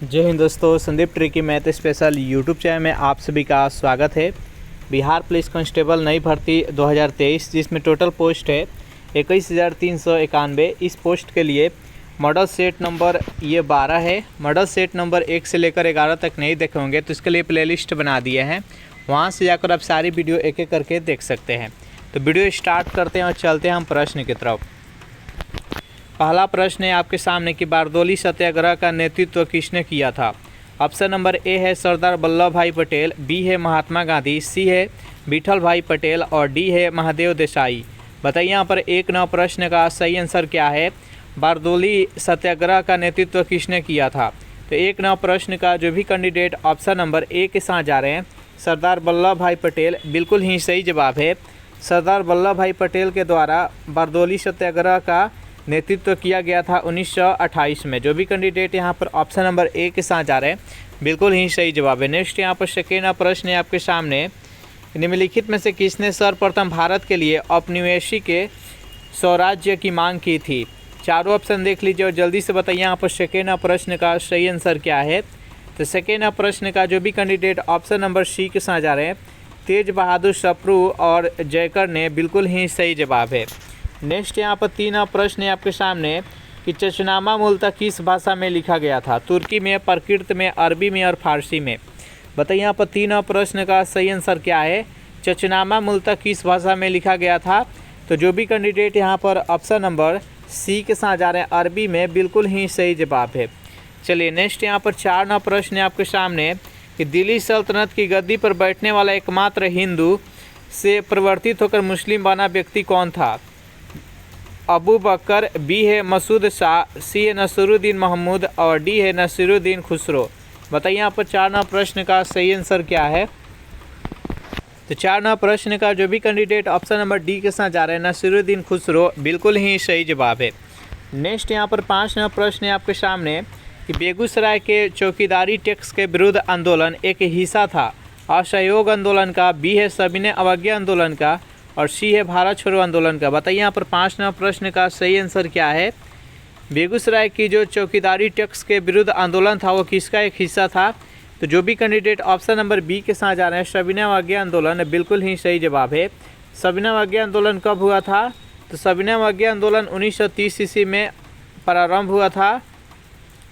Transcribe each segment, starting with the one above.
जय हिंद दोस्तों, Sandeep tricky math special YouTube channel में आप सभी का स्वागत है। बिहार पुलिस कांस्टेबल नई भर्ती 2023 जिसमें टोटल पोस्ट है 21,391। इस पोस्ट के लिए मॉडल सेट नंबर ये 12 है। मॉडल सेट नंबर 1 से लेकर 11 तक नहीं देखे होंगे तो इसके लिए प्लेलिस्ट बना दिए हैं, वहाँ से जाकर आप सारी वीडियो एक एक करके देख सकते हैं। तो वीडियो स्टार्ट करते हैं और चलते हैं हम प्रश्न की तरफ। पहला प्रश्न है आपके सामने कि बारदोली सत्याग्रह का नेतृत्व किसने किया था। ऑप्शन नंबर ए है सरदार वल्लभ भाई पटेल, बी है महात्मा गांधी, सी है विठल भाई पटेल और डी है महादेव देसाई। बताइए यहाँ पर 1-9 प्रश्न का सही आंसर क्या है। बारदोली सत्याग्रह का नेतृत्व किसने किया था। तो 1-9 प्रश्न का जो भी कैंडिडेट ऑप्शन नंबर ए के साथ जा रहे हैं सरदार वल्लभ भाई पटेल, बिल्कुल ही सही जवाब है। सरदार वल्लभ भाई पटेल के द्वारा बारदोली सत्याग्रह का नेतृत्व किया गया था 1928 में। जो भी कैंडिडेट यहाँ पर ऑप्शन नंबर ए के साथ जा रहे हैं बिल्कुल ही सही जवाब है। नेक्स्ट यहाँ पर सेकेंड प्रश्न है आपके सामने, निम्नलिखित में से किसने सर्वप्रथम भारत के लिए औपनिवेशिक के स्वराज्य की मांग की थी। चारों ऑप्शन देख लीजिए और जल्दी से बताइए यहाँ पर सेकेंड प्रश्न का सही आंसर क्या है। तो सेकेंड प्रश्न का जो भी कैंडिडेट ऑप्शन नंबर सी के साथ जा रहे हैं तेज बहादुर सप्रू और जयकर ने, बिल्कुल ही सही जवाब है। नेक्स्ट यहाँ पर 3 प्रश्न है आपके सामने कि चचनामा मूलतः किस भाषा में लिखा गया था। तुर्की में, प्राकृत में, अरबी में और फारसी में। बताइए यहाँ पर 3 प्रश्न का सही आंसर क्या है। चचनामा मूलतः किस भाषा में लिखा गया था। तो जो भी कैंडिडेट यहाँ पर ऑप्शन नंबर सी के साथ जा रहे हैं अरबी में, बिल्कुल ही सही जवाब है। चलिए नेक्स्ट यहाँ पर 4 प्रश्न है आपके सामने कि दिल्ली सल्तनत की गद्दी पर बैठने वाला एकमात्र हिंदू से परिवर्तित होकर मुस्लिम बना व्यक्ति कौन था। अबू बकर, बी है मसूद शाह, सी है नसीरुद्दीन महमूद और डी है नसीरुद्दीन खुसरो। बताइए यहाँ पर 4 प्रश्न का सही आंसर क्या है। तो 4 प्रश्न का जो भी कैंडिडेट ऑप्शन नंबर डी के साथ जा रहे हैं नसीरुद्दीन खुसरो, बिल्कुल ही सही जवाब है। नेक्स्ट यहाँ पर 5 प्रश्न है आपके सामने कि बेगूसराय के चौकीदारी टैक्स के विरुद्ध आंदोलन एक हिस्सा था असहयोग आंदोलन का, बी है सविनय अवज्ञा आंदोलन का और सी है भारत छोड़ो आंदोलन का। बताइए यहाँ पर 5 प्रश्न का सही आंसर क्या है। बेगूसराय की जो चौकीदारी टैक्स के विरुद्ध आंदोलन था वो किसका एक हिस्सा था। तो जो भी कैंडिडेट ऑप्शन नंबर बी के साथ जा रहे हैं सविनय अवज्ञा आंदोलन, बिल्कुल ही सही जवाब है। सविनय अवज्ञा आंदोलन कब हुआ था। तो सविनय अवज्ञा आंदोलन 1930 ईस्वी में प्रारंभ हुआ था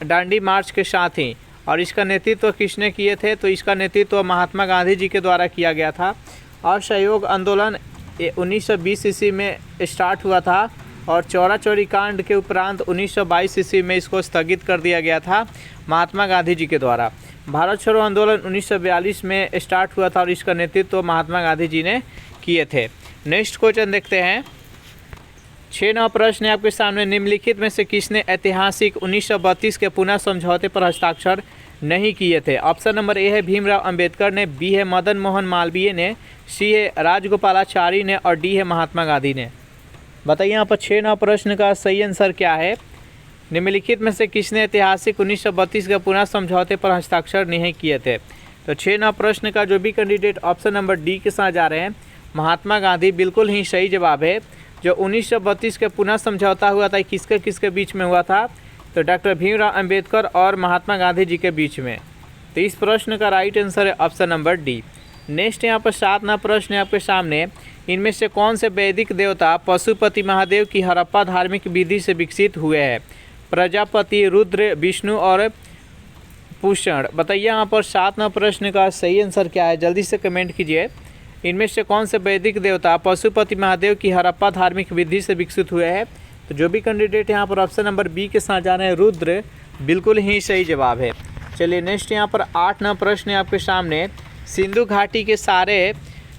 डांडी मार्च के साथ ही। और इसका नेतृत्व किसने किए थे। तो इसका नेतृत्व महात्मा गांधी जी के द्वारा किया गया था। असहयोग आंदोलन 1920 ईस्वी में स्टार्ट हुआ था और चौरा चौरी कांड के उपरांत 1922 ईस्वी में इसको स्थगित कर दिया गया था महात्मा गांधी जी के द्वारा। भारत छोड़ो आंदोलन 1942 में स्टार्ट हुआ था और इसका नेतृत्व महात्मा गांधी जी ने किए थे। नेक्स्ट क्वेश्चन देखते हैं। 6 प्रश्न है आपके सामने, निम्नलिखित में से किसने ऐतिहासिक 1932 के पुनः समझौते पर हस्ताक्षर नहीं किए थे। ऑप्शन नंबर ए है भीमराव अंबेडकर ने, बी है मदन मोहन मालवीय ने, सी है राजगोपालाचारी ने और डी है महात्मा गांधी ने। बताइए यहाँ पर 6 प्रश्न का सही आंसर क्या है। निम्नलिखित में से किसने ऐतिहासिक 1932 के पुनः समझौते पर हस्ताक्षर नहीं किए थे। तो 6 प्रश्न का जो भी कैंडिडेट ऑप्शन नंबर डी के साथ जा रहे हैं महात्मा गांधी, बिल्कुल ही सही जवाब है। जो 1932 के पुनः समझौता हुआ था किसके किसके बीच में हुआ था। तो डॉक्टर भीमराव अंबेडकर और महात्मा गांधी जी के बीच में। तो इस प्रश्न का राइट आंसर है ऑप्शन नंबर डी। नेक्स्ट यहाँ पर 7 प्रश्न है आपके सामने, इनमें से कौन से वैदिक देवता पशुपति महादेव की हड़प्पा धार्मिक विधि से विकसित हुए हैं। प्रजापति, रुद्र, विष्णु और पूषण। बताइए यहाँ पर 7 प्रश्न का सही आंसर क्या है, जल्दी से कमेंट कीजिए। इनमें से कौन से वैदिक देवता पशुपति महादेव की हड़प्पा धार्मिक विधि से विकसित हुए हैं। तो जो भी कैंडिडेट यहाँ पर ऑप्शन नंबर बी के साथ जा रहे हैं रुद्र, बिल्कुल ही सही जवाब है। चलिए नेक्स्ट यहाँ पर 8 प्रश्न है आपके सामने, सिंधु घाटी के सारे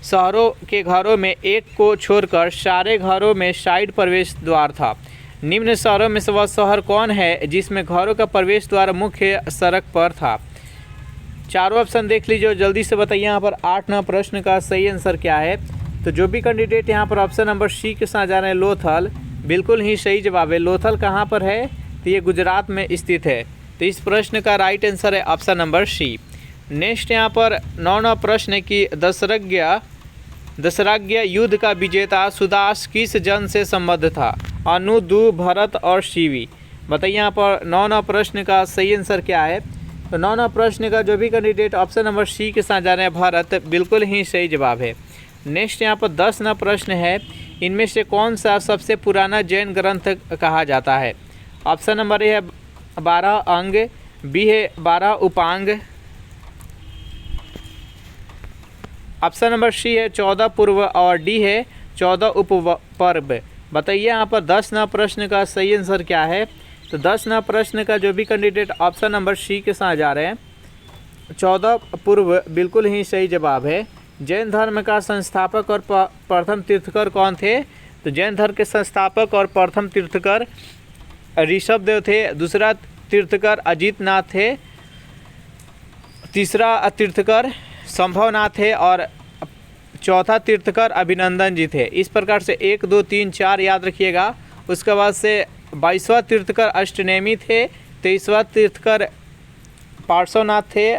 शहरों के घरों में एक को छोड़कर सारे घरों में साइड प्रवेश द्वार था। निम्न शहरों में से वह शहर कौन है जिसमें घरों का प्रवेश द्वार मुख्य सड़क पर था। चारों ऑप्शन देख लीजिए, जल्दी से बताइए यहाँ पर 8 प्रश्न का सही आंसर क्या है। तो जो भी कैंडिडेट यहाँ पर ऑप्शन नंबर सी के साथ जा रहे हैं लोथल, बिल्कुल ही सही जवाब है। लोथल कहाँ पर है। तो ये गुजरात में स्थित है। तो इस प्रश्न का राइट आंसर है ऑप्शन नंबर सी। नेक्स्ट यहाँ पर 9 प्रश्न है कि दशरज्ञ युद्ध का विजेता सुदास किस जन से संबद्ध था। अनु, दु, भरत और शिवी। बताइए यहाँ पर 9 प्रश्न का सही आंसर क्या है। तो 9वां प्रश्न का जो भी कैंडिडेट ऑप्शन नंबर सी के साथ जा रहे हैं भारत, बिल्कुल ही सही जवाब है। नेक्स्ट यहाँ पर 10वां प्रश्न है, इनमें से कौन सा सबसे पुराना जैन ग्रंथ कहा जाता है? ऑप्शन नंबर ए है 12 अंग, बी है 12 उपांग, ऑप्शन नंबर सी है 14 पूर्व और डी है 14 उपपर्व। बताइए यहाँ पर 10वां प्रश्न का सही आंसर क्या है? तो 10वां प्रश्न का जो भी कैंडिडेट ऑप्शन नंबर सी के साथ जा रहे हैं 14 पूर्व, बिल्कुल ही सही जवाब है। जैन धर्म का संस्थापक और प्रथम तीर्थकर कौन थे? तो जैन धर्म के संस्थापक और प्रथम तीर्थकर ऋषभदेव थे, दूसरा तीर्थकर अजितनाथ थे, तीसरा तीर्थकर संभवनाथ थे और चौथा तीर्थकर अभिनंदन जी थे। इस प्रकार से 1 2 3 4 याद रखिएगा। उसके बाद से 22वां तीर्थकर अष्टनेमी थे, 23वां तीर्थकर पार्श्वनाथ थे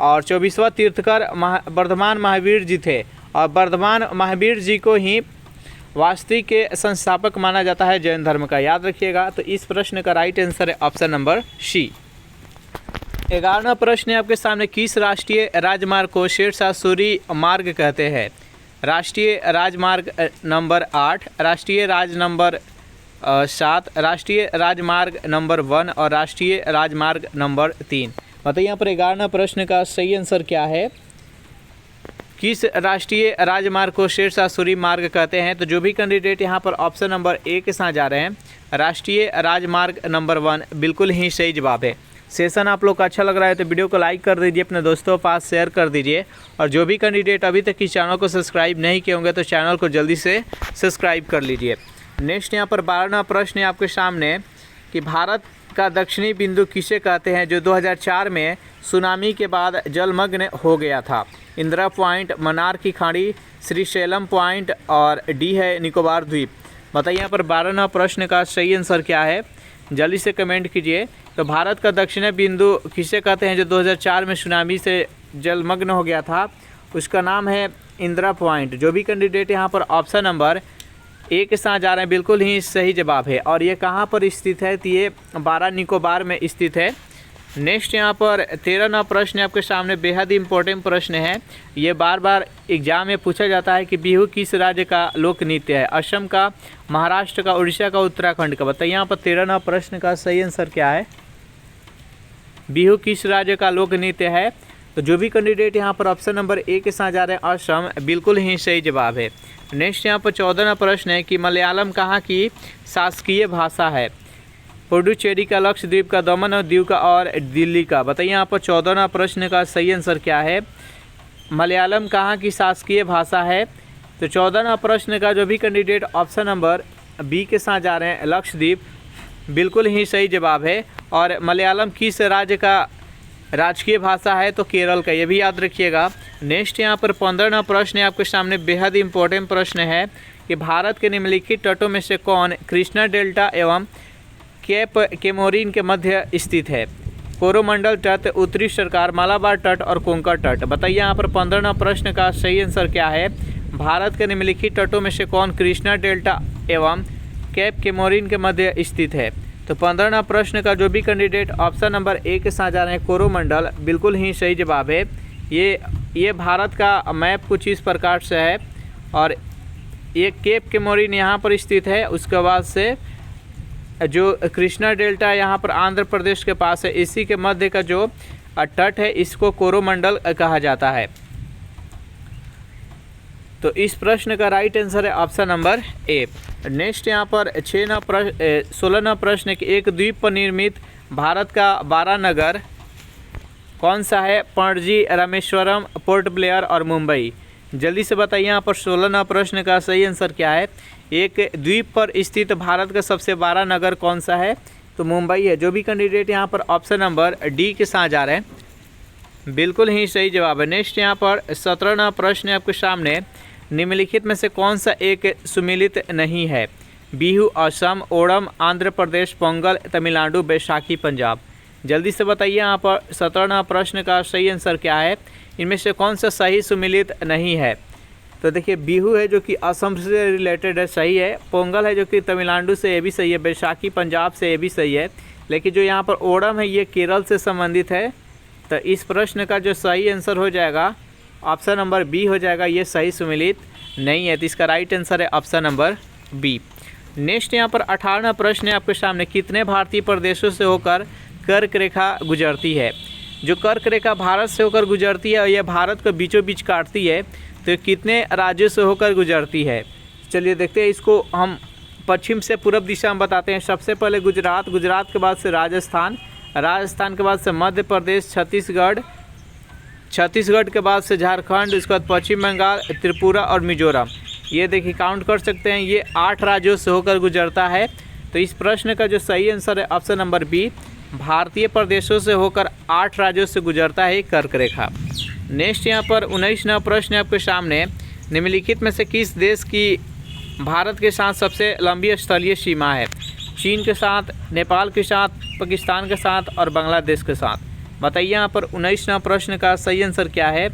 और 24वां तीर्थकर वर्धमान महावीर जी थे। और वर्धमान महावीर जी को ही वास्तविक के संस्थापक माना जाता है जैन धर्म का, याद रखिएगा। तो इस प्रश्न का राइट आंसर है ऑप्शन नंबर सी। 11वां प्रश्न है आपके सामने, किस राष्ट्रीय राजमार्ग को शेरशाह सूरी मार्ग कहते हैं? राष्ट्रीय राजमार्ग नंबर 8, राष्ट्रीय राज नंबर 7, राष्ट्रीय राजमार्ग नंबर 1 और राष्ट्रीय राजमार्ग नंबर 3। बताइए यहाँ पर 11वां प्रश्न का सही आंसर क्या है? किस राष्ट्रीय राजमार्ग को शेरशाह सूरी मार्ग कहते हैं? तो जो भी कैंडिडेट यहाँ पर ऑप्शन नंबर ए के साथ जा रहे हैं राष्ट्रीय राजमार्ग नंबर 1, बिल्कुल ही सही जवाब है। सेशन आप लोग का अच्छा लग रहा है तो वीडियो को लाइक कर दीजिए, अपने दोस्तों के पास शेयर कर दीजिए। और जो भी कैंडिडेट अभी तक इस चैनल को सब्सक्राइब नहीं किए होंगे तो चैनल को जल्दी से सब्सक्राइब कर लीजिए। नेक्स्ट यहाँ पर 12वां प्रश्न है आपके सामने कि भारत का दक्षिणी बिंदु किसे कहते हैं जो 2004 में सुनामी के बाद जलमग्न हो गया था? इंदिरा पॉइंट, मन्नार की खाड़ी, श्रीशैलम पॉइंट और डी है निकोबार द्वीप। बताइए यहाँ पर 12वां प्रश्न का सही आंसर क्या है? जल्दी से कमेंट कीजिए। तो भारत का दक्षिणी बिंदु किसे कहते हैं जो 2004 में सुनामी से जलमग्न हो गया था? उसका नाम है इंदिरा पॉइंट। जो भी कैंडिडेट यहाँ पर ऑप्शन नंबर ए के साथ जा रहे हैं, बिल्कुल ही सही जवाब है। और ये कहाँ पर स्थित है? तो ये 12 निकोबार में स्थित है। नेक्स्ट यहाँ पर 13वां प्रश्न आपके सामने, बेहद इंपॉर्टेंट प्रश्न है। ये बार बार एग्जाम में पूछा जाता है कि बिहू किस राज्य का लोक नृत्य है? असम का, महाराष्ट्र का, उड़ीसा का, उत्तराखंड का। बताइए यहाँ पर 13वां प्रश्न का सही आंसर क्या है? बिहू किस राज्य का लोक नृत्य है? तो जो भी कैंडिडेट यहाँ पर ऑप्शन नंबर ए के साथ जा रहे हैं असम, बिल्कुल ही सही जवाब है। नेक्स्ट यहाँ पर 14वां प्रश्न है कि मलयालम कहाँ की शासकीय भाषा है? पुडुचेरी का, लक्षद्वीप का, दमन और दीव का और दिल्ली का। बताइए यहाँ पर 14वां प्रश्न का सही आंसर क्या है? मलयालम कहाँ की शासकीय भाषा है? तो 14वां प्रश्न का जो भी कैंडिडेट ऑप्शन नंबर बी के साथ जा रहे हैं लक्षद्वीप, बिल्कुल ही सही जवाब है। और मलयालम किस राज्य का राजकीय भाषा है? तो केरल का, ये भी याद रखिएगा। नेक्स्ट यहाँ पर 15वां प्रश्न है आपके सामने, बेहद इंपॉर्टेंट प्रश्न है कि भारत के निम्नलिखित तटों में से कौन कृष्णा डेल्टा एवं केप केमोरिन के मध्य स्थित है? कोरोमंडल तट, उत्तरी सरकार, मालाबार तट और कोंकण तट। बताइए यहाँ पर 15वां प्रश्न का सही आंसर क्या है? भारत के निम्नलिखित तटों में से कौन कृष्णा डेल्टा एवं केप केमोरिन के मध्य स्थित है? तो 15वां प्रश्न का जो भी कैंडिडेट ऑप्शन नंबर ए के साथ जा रहे हैं कोरोमंडल, बिल्कुल ही सही जवाब है। ये भारत का मैप कुछ इस प्रकार से है और ये केप केमोरिन यहाँ पर स्थित है। उसके बाद से जो कृष्णा डेल्टा यहाँ पर आंध्र प्रदेश के पास है, इसी के मध्य का जो तट है इसको कोरोमंडल कहा जाता है। तो इस प्रश्न का राइट आंसर है ऑप्शन नंबर ए। नेक्स्ट यहाँ पर 16वां प्रश्न कि एक द्वीप पर निर्मित भारत का 12 नगर कौन सा है? पणजी, रामेश्वरम, पोर्ट ब्लेयर और मुंबई। जल्दी से बताइए यहाँ पर 16वां प्रश्न का सही आंसर क्या है? एक द्वीप पर स्थित भारत का सबसे 12 नगर कौन सा है? तो मुंबई है। जो भी कैंडिडेट यहाँ पर ऑप्शन नंबर डी के साथ जा रहे हैं, बिल्कुल ही सही जवाब है। नेक्स्ट यहाँ पर 17वां प्रश्न है आपके सामने, निम्नलिखित में से कौन सा एक सुमिलित नहीं है? बिहू असम, ओणम आंध्र प्रदेश, पोंगल तमिलनाडु, बैसाखी पंजाब। जल्दी से बताइए यहाँ पर 17वां प्रश्न का सही आंसर क्या है? इनमें से कौन सा सही सुमिलित नहीं है? तो देखिए बिहू है जो कि असम से रिलेटेड है, सही है। पोंगल है जो कि तमिलनाडु से, ये भी सही है। बैसाखी पंजाब से, ये भी सही है। लेकिन जो यहाँ पर ओणम है ये केरल से संबंधित है। तो इस प्रश्न का जो सही आंसर हो जाएगा ऑप्शन नंबर बी हो जाएगा, ये सही सुमिलित नहीं है। तो इसका राइट आंसर है ऑप्शन नंबर बी। नेक्स्ट यहाँ पर 18वां प्रश्न है आपके सामने, कितने भारतीय प्रदेशों से होकर कर्क रेखा गुजरती है? जो कर्क रेखा भारत से होकर गुजरती है और यह भारत को बीचों बीच काटती है, तो कितने राज्यों से होकर गुजरती है? चलिए देखते हैं इसको। हम पश्चिम से पूर्व दिशा में बताते हैं। सबसे पहले गुजरात, गुजरात के बाद से राजस्थान, राजस्थान के बाद से मध्य प्रदेश, छत्तीसगढ़, छत्तीसगढ़ के बाद से झारखंड, उसके बाद पश्चिम बंगाल, त्रिपुरा और मिजोरम। ये देखिए काउंट कर सकते हैं, ये 8 राज्यों से होकर गुजरता है। तो इस प्रश्न का जो सही आंसर है ऑप्शन नंबर बी, भारतीय प्रदेशों से होकर 8 राज्यों से गुजरता है कर्क रेखा। नेक्स्ट यहाँ पर 19वां प्रश्न है आपके सामने, निम्नलिखित में से किस देश की भारत के साथ सबसे लंबी स्थलीय सीमा है? चीन के साथ, नेपाल के साथ, पाकिस्तान के साथ और बांग्लादेश के साथ। बताइए यहाँ पर 19वां प्रश्न का सही आंसर क्या है?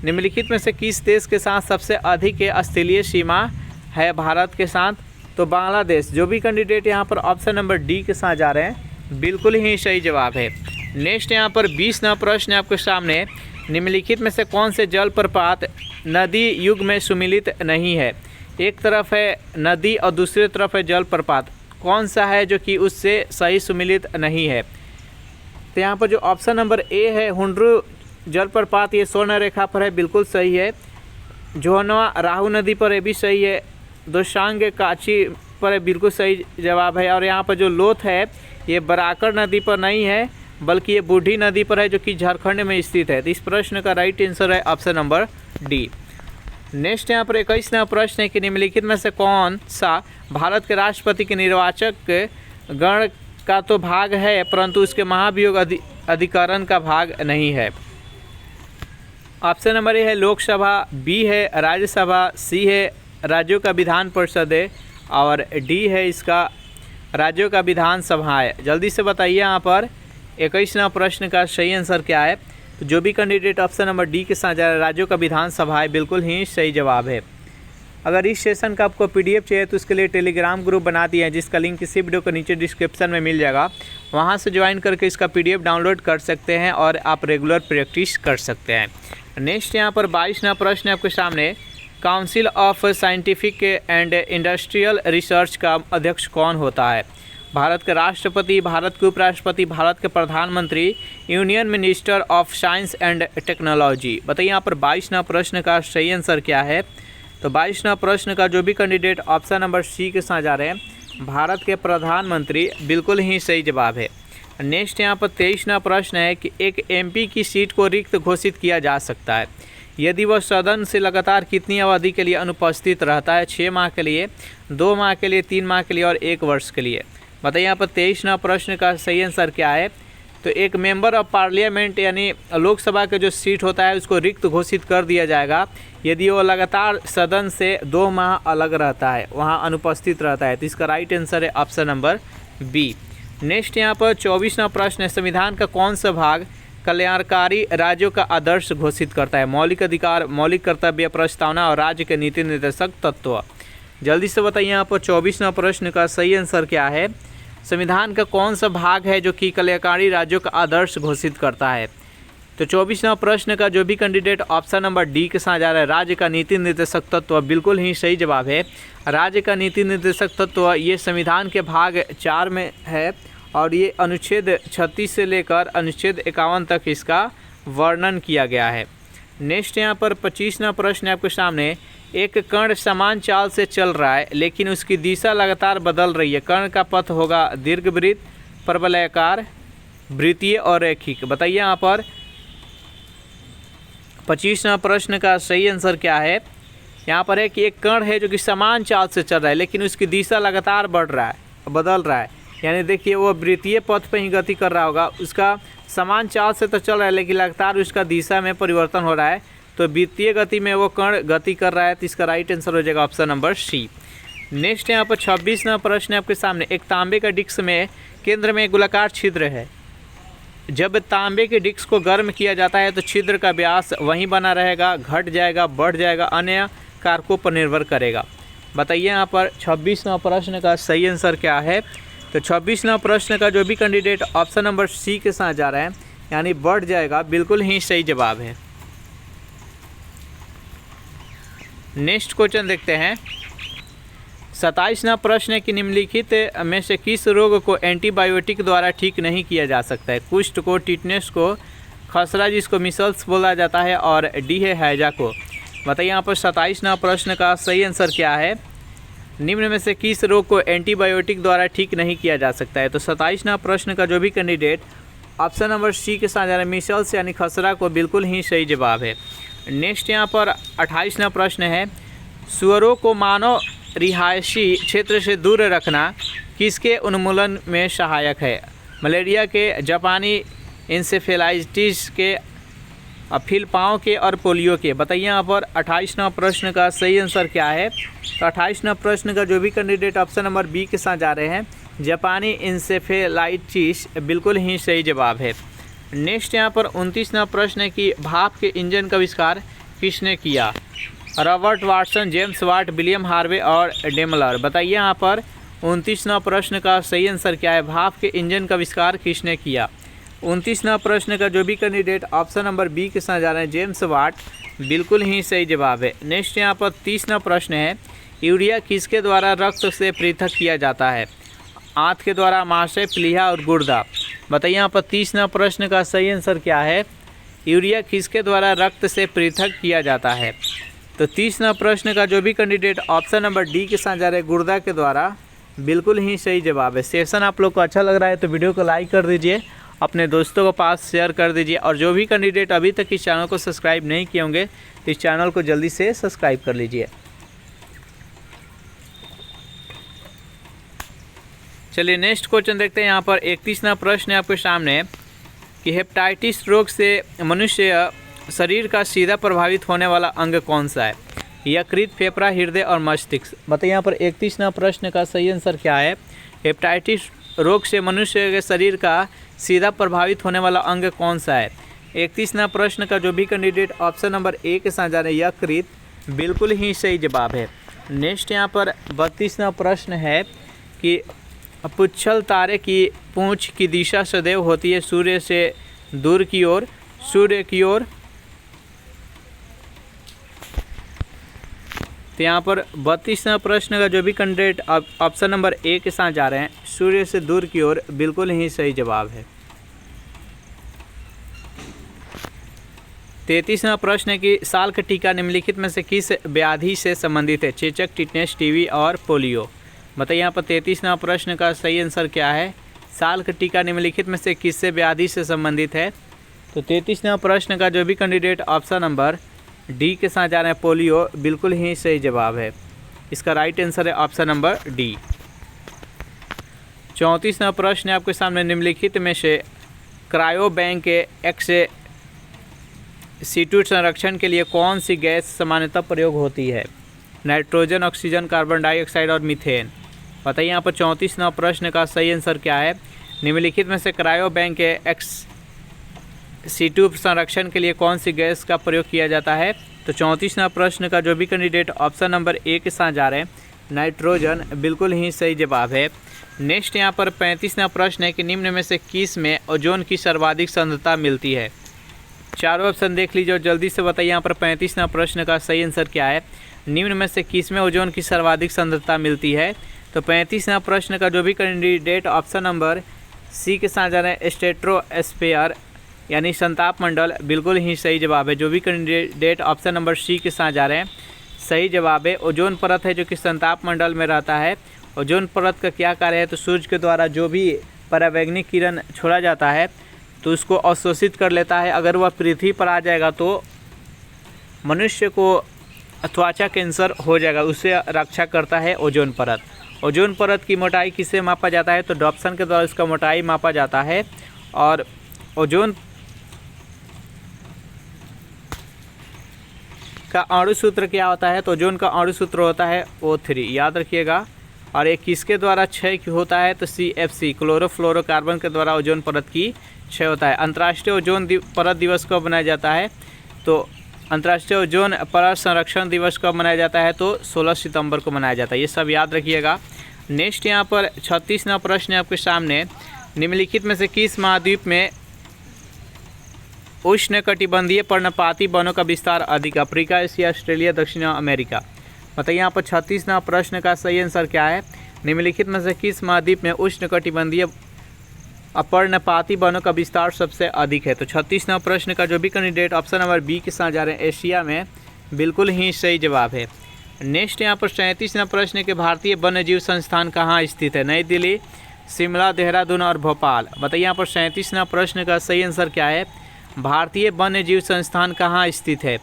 निम्नलिखित में से किस देश के साथ सबसे अधिक स्थलीय सीमा है भारत के साथ? तो बांग्लादेश। जो भी कैंडिडेट यहाँ पर ऑप्शन नंबर डी के साथ जा रहे हैं, बिल्कुल ही सही जवाब है। नेक्स्ट यहाँ पर 20वां प्रश्न है आपके सामने, निम्नलिखित में से कौन से जलप्रपात नदी युग में सुमिलित नहीं है? एक तरफ है नदी और दूसरी तरफ है जलप्रपात, कौन सा है जो कि उससे सही सुमिलित नहीं है? तो यहाँ पर जो ऑप्शन नंबर ए है हुंड्रू जलप्रपात, ये स्वर्ण रेखा पर है, बिल्कुल सही है। जोहनवा राहु नदी पर है, भी सही है। दोशांग काची पर है, बिल्कुल सही जवाब है। और यहाँ पर जो लोथ है ये बराकर नदी पर नहीं है, बल्कि ये बूढ़ी नदी पर है, जो कि झारखंड में स्थित है। तो इस प्रश्न का राइट आंसर है ऑप्शन नंबर डी। नेक्स्ट यहाँ पर 21वां प्रश्न है कि निम्नलिखित में से कौन सा भारत के राष्ट्रपति के निर्वाचक गण का तो भाग है, परंतु उसके महाभियोग अधिकरण का भाग नहीं है? ऑप्शन नंबर ए है लोकसभा, बी है राज्यसभा, सी है राज्यों का विधान परिषद है और डी है इसका राज्यों का विधानसभा है। जल्दी से बताइए यहाँ पर 21वां प्रश्न का सही आंसर क्या है? तो जो भी कैंडिडेट ऑप्शन नंबर डी के साथ जा रहा है, राज्यों का विधानसभा है, बिल्कुल ही सही जवाब है। अगर इस सेशन का आपको पीडीएफ चाहिए तो उसके लिए टेलीग्राम ग्रुप बना दिया है, जिसका लिंक इसी वीडियो के नीचे डिस्क्रिप्शन में मिल जाएगा। वहां से ज्वाइन करके इसका पीडीएफ डाउनलोड कर सकते हैं और आप रेगुलर प्रैक्टिस कर सकते हैं। नेक्स्ट यहाँ पर 22वां प्रश्न है आपके सामने, council of scientific and industrial research का अध्यक्ष कौन होता है? भारत के राष्ट्रपति, भारत के उपराष्ट्रपति, भारत के प्रधानमंत्री, union minister of science and technology. बताइए यहाँ पर 22वां प्रश्न का सही आंसर क्या है? तो 22वां प्रश्न का जो भी कैंडिडेट ऑप्शन नंबर सी के साथ जा रहे हैं, भारत के प्रधानमंत्री, बिल्कुल ही सही जवाब है। नेक्स्ट यहाँ पर 23वां प्रश्न है कि एक एमपी की सीट को रिक्त घोषित किया जा सकता है यदि वह सदन से लगातार कितनी अवधि के लिए अनुपस्थित रहता है? 6 माह के लिए, 2 माह के लिए, 3 माह के लिए और 1 वर्ष के लिए। बताइए यहाँ पर 23वां प्रश्न का सही आंसर क्या है? तो एक मेंबर ऑफ पार्लियामेंट यानी लोकसभा का जो सीट होता है उसको रिक्त घोषित कर दिया जाएगा यदि वो लगातार सदन से 2 माह अलग रहता है, वहाँ अनुपस्थित रहता है। तो इसका राइट आंसर है ऑप्शन नंबर बी। नेक्स्ट यहाँ पर 24वां प्रश्न है, संविधान का कौन सा भाग कल्याणकारी राज्यों का आदर्श घोषित करता है? मौलिक अधिकार, मौलिक कर्तव्य, प्रस्तावना और राज्य के नीति निर्देशक तत्व। जल्दी से बताइए यहाँ पर 24वां प्रश्न का सही आंसर क्या है? संविधान का कौन सा भाग है जो कि कल्याणकारी राज्यों का आदर्श घोषित करता है? तो 24वां प्रश्न का जो भी कैंडिडेट ऑप्शन नंबर डी के साथ जा रहा है, राज्य का नीति निर्देशक तत्व, बिल्कुल ही सही जवाब है। राज्य का नीति निर्देशक तत्व ये संविधान के भाग 4 में है और ये अनुच्छेद 36 से लेकर अनुच्छेद 51 तक इसका वर्णन किया गया है। नेक्स्ट यहाँ पर 25वां प्रश्न है आपके सामने, एक कण समान चाल से चल रहा है लेकिन उसकी दिशा लगातार बदल रही है, कण का पथ होगा दीर्घवृत्त, परवलयाकार, वृत्तीय और रैखिक। बताइए यहाँ पर 25वां प्रश्न का सही आंसर क्या है? यहाँ पर है कि एक कण है जो कि समान चाल से चल रहा है लेकिन उसकी दिशा लगातार बढ़ रहा है, बदल रहा है। यानी देखिए वो वृत्तीय पथ पे ही गति कर रहा होगा, उसका समान चाल से तो चल रहा है लेकिन लगातार उसका दिशा में परिवर्तन हो रहा है, तो वृत्तीय गति में वो कण गति कर रहा है। तो इसका राइट आंसर हो जाएगा ऑप्शन नंबर सी। नेक्स्ट यहाँ पर 26वां प्रश्न है आपके सामने, एक तांबे का डिस्क में केंद्र में एक गोलाकार छिद्र है, जब तांबे के डिस्क को गर्म किया जाता है तो छिद्र का व्यास वहीं बना रहेगा, घट जाएगा, बढ़ जाएगा, अन्य कारकों पर निर्भर करेगा। बताइए यहाँ पर 26वां प्रश्न का सही आंसर क्या है? तो 26वां प्रश्न का जो भी कैंडिडेट ऑप्शन नंबर सी के साथ जा रहे हैं यानी बढ़ जाएगा, बिल्कुल ही सही जवाब है। नेक्स्ट क्वेश्चन देखते हैं। 27वां प्रश्न है कि निम्नलिखित में से किस रोग को एंटीबायोटिक द्वारा ठीक नहीं किया जा सकता है? कुष्ठ को, टिटनेस को, खसरा जिसको मिसल्स बोला जाता है, और डी है हैजा को। बताइए यहाँ पर 27वां प्रश्न का सही आंसर क्या है? निम्न में से किस रोग को एंटीबायोटिक द्वारा ठीक नहीं किया जा सकता है? तो 27वां प्रश्न का जो भी कैंडिडेट ऑप्शन नंबर सी के साथ जा रहा है मिसल्स यानी खसरा को, बिल्कुल ही सही जवाब है। नेक्स्ट यहाँ पर 28वां प्रश्न है। सुअरों को मानव रिहायशी क्षेत्र से दूर रखना किसके उन्मूलन में सहायक है? मलेरिया के, जापानी इंसेफेलाइटिस के, फिलपाओं के और पोलियो के। बताइए यहाँ पर 28वां प्रश्न का सही आंसर क्या है? तो 28वां प्रश्न का जो भी कैंडिडेट ऑप्शन नंबर बी के साथ जा रहे हैं जापानी इंसेफेलाइटिस, बिल्कुल ही सही जवाब है। नेक्स्ट यहाँ पर 29वां प्रश्न है कि भाप के इंजन का आविष्कार किसने किया? Robert Watson, James Watt, William Harvey और डेमलर। बताइए यहाँ पर 29वां प्रश्न का सही आंसर क्या है? भाप के इंजन का आविष्कार किसने किया? 29वां प्रश्न का जो भी कैंडिडेट ऑप्शन नंबर बी के साथ जा रहे हैं जेम्स वाट, बिल्कुल ही सही जवाब है। नेक्स्ट यहाँ पर 30वां प्रश्न है। यूरिया किसके द्वारा रक्त से पृथक किया जाता है? आंत के द्वारा, महाशय, प्लीहा और गुर्दा। बताइए यहाँ पर 30वां प्रश्न का सही आंसर क्या है? यूरिया किसके द्वारा रक्त से पृथक किया जाता है? तो 30वां प्रश्न का जो भी कैंडिडेट ऑप्शन नंबर डी के साथ जा रहे हैं गुर्दा के द्वारा, बिल्कुल ही सही जवाब है। सेशन आप लोग को अच्छा लग रहा है तो वीडियो को लाइक कर दीजिए, अपने दोस्तों को पास शेयर कर दीजिए, और जो भी कैंडिडेट अभी तक इस चैनल को सब्सक्राइब नहीं किए होंगे तो इस चैनल को जल्दी से सब्सक्राइब कर लीजिए। चलिए नेक्स्ट क्वेश्चन देखते हैं। यहाँ पर 31वां प्रश्न है आपके सामने कि हेपेटाइटिस रोग से मनुष्य शरीर का सीधा प्रभावित होने वाला अंग कौन सा है? यकृत, फेफड़ा, हृदय और मस्तिष्क। बताइए यहाँ पर 31वां प्रश्न का सही आंसर क्या है? हेपेटाइटिस रोग से मनुष्य के शरीर का सीधा प्रभावित होने वाला अंग कौन सा है? 31वां प्रश्न का जो भी कैंडिडेट ऑप्शन नंबर ए के साथ जा रहे हैं यकृत, बिल्कुल ही सही जवाब है। नेक्स्ट यहाँ पर 32वां प्रश्न है कि पुच्छल तारे की पूंछ की दिशा सदैव होती है सूर्य से दूर की ओर, सूर्य की ओर। तो यहाँ पर 32वां प्रश्न का जो भी कैंडिडेट ऑप्शन नंबर ए के साथ जा रहे हैं सूर्य से दूर की ओर, बिल्कुल ही सही जवाब है। 33वां प्रश्न है कि साल का टीका निम्नलिखित में से किस व्याधि से संबंधित है? चेचक, टिटनेस, टीबी और पोलियो। बताइए यहाँ पर 33वां प्रश्न का सही आंसर क्या है? साल का टीका निम्नलिखित में से किससे व्याधि से संबंधित है? तो 33वां प्रश्न का जो भी कैंडिडेट ऑप्शन नंबर डी के साथ जा रहे हैं पोलियो, बिल्कुल ही सही जवाब है। इसका राइट आंसर है ऑप्शन नंबर डी। 34वां प्रश्न है आपके सामने निम्नलिखित में से क्रायो बैंक के एक्स-सीटू संरक्षण के लिए कौन सी गैस सामान्यतः प्रयोग होती है? नाइट्रोजन, ऑक्सीजन, कार्बन डाइऑक्साइड और मीथेन। बताइए यहाँ पर 34वां प्रश्न का सही आंसर क्या है? निम्नलिखित में से क्रायो बैंक के एक्स-सीटू संरक्षण के लिए कौन सी गैस का प्रयोग किया जाता है? तो 34वां प्रश्न का जो भी कैंडिडेट ऑप्शन नंबर ए के साथ जा रहे हैं नाइट्रोजन, बिल्कुल ही सही जवाब है। नेक्स्ट यहाँ पर 35वां प्रश्न है कि निम्न में से किस में ओजोन की सर्वाधिक सांद्रता मिलती है? चारों ऑप्शन देख लीजिए और जल्दी से बताइए यहाँ पर 35वां प्रश्न का सही आंसर क्या है? निम्न में से किस में ओजोन की सर्वाधिक सांद्रता मिलती है? तो 35वां प्रश्न का जो भी कैंडिडेट ऑप्शन नंबर सी के साथ जा रहे हैं स्ट्रेटोस्फीयर यानी संताप मंडल, बिल्कुल ही सही जवाब है। जो भी कैंडिडेट ऑप्शन नंबर सी के साथ जा रहे हैं सही जवाब है। ओजोन परत है जो कि संताप मंडल में रहता है। ओजोन परत का क्या कार्य है? तो सूर्य के द्वारा जो भी परावैंगनिक किरण छोड़ा जाता है तो उसको अवशोषित कर लेता है। अगर वह पृथ्वी पर आ जाएगा तो मनुष्य को त्वचा कैंसर हो जाएगा, उससे रक्षा करता है ओजोन परत। ओजोन परत की मोटाई किससे मापा जाता है? तो डॉप्सन के द्वारा इसका मोटाई मापा जाता है। और ओजोन का अणु सूत्र क्या होता है? तो ओजोन का अणु सूत्र होता है O3, याद रखिएगा। और ये किसके द्वारा क्षय होता है? तो CFC क्लोरोफ्लोरोकार्बन के द्वारा ओजोन परत की क्षय होता है। अंतर्राष्ट्रीय ओजोन परत दिवस कब मनाया जाता है? तो अंतर्राष्ट्रीय ओजोन परत संरक्षण दिवस कब मनाया जाता है? तो 16 सितंबर को मनाया जाता है। ये सब याद रखिएगा। नेक्स्ट यहाँ पर 36वां प्रश्न है आपके सामने, निम्नलिखित में से किस महाद्वीप में उष्णकटिबंधीय पर्णपाती वनों का विस्तार अधिक, अफ्रीका, एशिया, ऑस्ट्रेलिया, दक्षिण अमेरिका। बताइए यहाँ पर 36वां प्रश्न का सही आंसर क्या है। निम्नलिखित में से किस महाद्वीप में उष्णकटिबंधीय पर्णपाती वनों का विस्तार सबसे अधिक है। तो 36वां प्रश्न का जो भी कैंडिडेट ऑप्शन नंबर बी के साथ जा रहे हैं, एशिया में, बिल्कुल ही सही जवाब है। नेक्स्ट यहाँ पर 37वां प्रश्न के भारतीय वन्यजीव संस्थान कहाँ स्थित है। नई दिल्ली, शिमला, देहरादून और भोपाल। बताइए यहाँ पर 37वां प्रश्न का सही आंसर क्या है। भारतीय वन्यजीव संस्थान कहाँ स्थित है।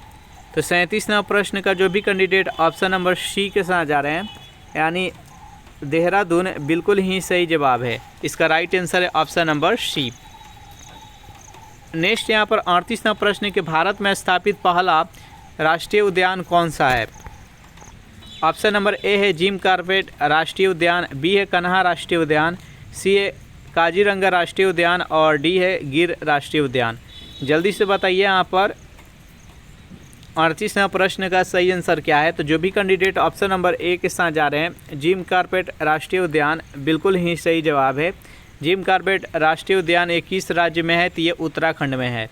तो 37वां प्रश्न का जो भी कैंडिडेट ऑप्शन नंबर सी के साथ जा रहे हैं, यानी देहरादून, बिल्कुल ही सही जवाब है। इसका राइट आंसर है ऑप्शन नंबर सी। नेक्स्ट यहाँ पर 38वां प्रश्न के भारत में स्थापित पहला राष्ट्रीय उद्यान कौन सा है। ऑप्शन नंबर ए है जिम कॉर्बेट राष्ट्रीय उद्यान, बी है कन्हा राष्ट्रीय उद्यान, सी है काजीरंगा राष्ट्रीय उद्यान और डी है गिर राष्ट्रीय उद्यान। जल्दी से बताइए यहाँ पर 38वां प्रश्न का सही आंसर क्या है। तो जो भी कैंडिडेट ऑप्शन नंबर ए के साथ जा रहे हैं, जिम कॉर्बेट राष्ट्रीय उद्यान, बिल्कुल ही सही जवाब है। जिम कॉर्बेट राष्ट्रीय उद्यान 21 राज्य में है, तो ये उत्तराखंड में है।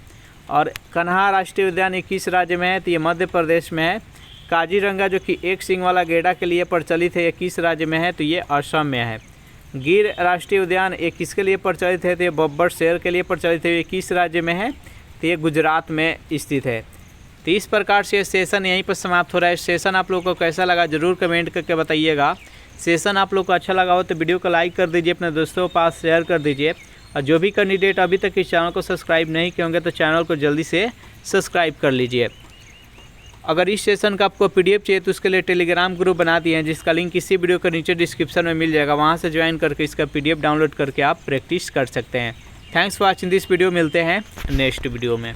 और कन्हा राष्ट्रीय उद्यान 21 राज्य में है, तो ये मध्य प्रदेश में है। काजीरंगा जो कि एक सींग वाला गैंडा के लिए प्रचलित है, 21 राज्य में है, तो ये असम में है। गिर राष्ट्रीय उद्यान ये किसके लिए प्रचलित है, तो ये बब्बर शेर के लिए प्रचलित है, 21 राज्य में है, तो ये गुजरात में स्थित है। तो इस प्रकार से सेशन यहीं पर समाप्त हो रहा है। सेशन आप लोगों को कैसा लगा ज़रूर कमेंट करके बताइएगा। सेशन आप लोग को अच्छा लगा हो तो वीडियो को लाइक कर दीजिए, अपने दोस्तों के पास शेयर कर दीजिए। और जो भी कैंडिडेट अभी तक इस चैनल को सब्सक्राइब नहीं किए होंगे तो चैनल को जल्दी से सब्सक्राइब कर लीजिए। अगर इस सेशन का आपको PDF चाहिए तो उसके लिए टेलीग्राम ग्रुप बना दिए हैं, जिसका लिंक इसी वीडियो के नीचे डिस्क्रिप्शन में मिल जाएगा। वहाँ से ज्वाइन करके इसका PDF डाउनलोड करके आप प्रैक्टिस कर सकते हैं। Thanks for watching this video. मिलते हैं नेक्स्ट वीडियो में।